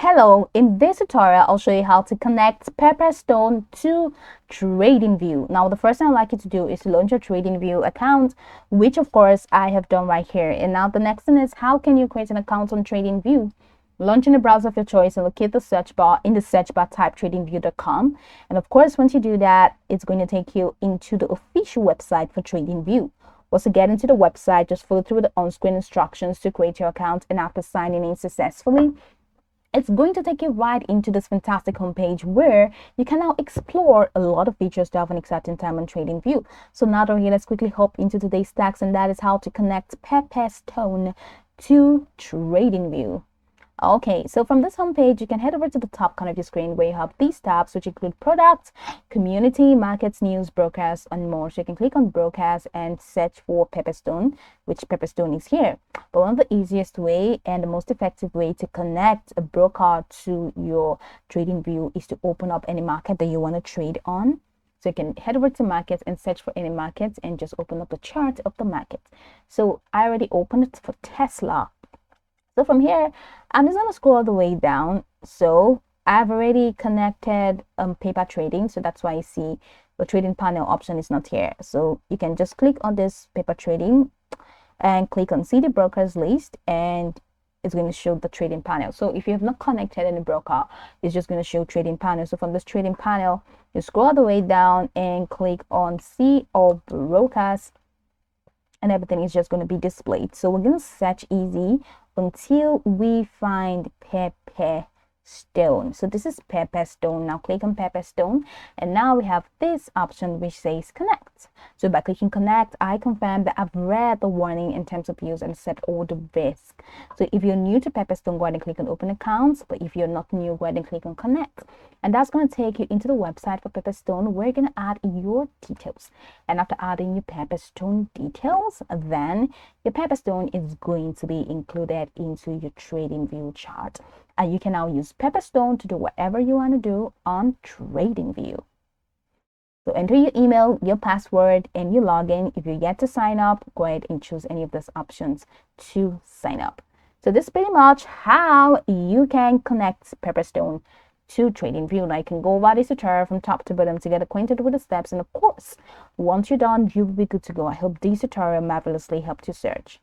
Hello, in this tutorial I'll show you how to connect Pepperstone to Tradingview. Now the first thing I'd like you to do is to launch your Tradingview account, which of course I have done right here. And now the next thing is, how can you create an account on Tradingview? Launch in the browser of your choice and locate the search bar. In the search bar, type tradingview.com, and of course once you do that, it's going to take you into the official website for Tradingview. Once you get into the website, just follow through the on-screen instructions to create your account, and after signing in successfully, it's going to take you right into this fantastic homepage where you can now explore a lot of features to have an exciting time on TradingView. So now down here, let's quickly hop into today's task, and that is how to connect Pepperstone to TradingView. Okay, so from this homepage, you can head over to the top corner of your screen where you have these tabs, which include products, community, markets, news, broadcast, and more. So you can click on broadcast and search for Pepperstone, which Pepperstone is here. But one of the easiest way and the most effective way to connect a broker to your TradingView is to open up any market that you want to trade on. So you can head over to markets and search for any markets and just open up the chart of the market. So I already opened it for Tesla. So from here, I'm just going to scroll all the way down. So I've already connected paper trading. So that's why you see the trading panel option is not here. So you can just click on this paper trading and click on see the brokers list, and it's going to show the trading panel. So if you have not connected any broker, it's just going to show trading panel. So from this trading panel, you scroll all the way down and click on see all brokers, and everything is just going to be displayed. So we're going to search easy until we find Pepperstone. So this is Pepperstone. Now click on Pepperstone, and now we have this option which says connect. So by clicking connect, I confirm that I've read the warning in terms of use and set all the risk. So if you're new to Pepperstone, go ahead and click on open accounts. But if you're not new, go ahead and click on connect, and that's going to take you into the website for Pepperstone. We're going to add your details, and after adding your Pepperstone details, then your Pepperstone is going to be included into your TradingView chart, and you can now use Pepperstone to do whatever you want to do on TradingView. So enter your email, your password, and your login. If you yet to sign up, go ahead and choose any of those options to sign up. So this is pretty much how you can connect Pepperstone to TradingView. Now you can go over this tutorial from top to bottom to get acquainted with the steps, and of course, once you're done, you will be good to go. I hope this tutorial marvelously helped you search.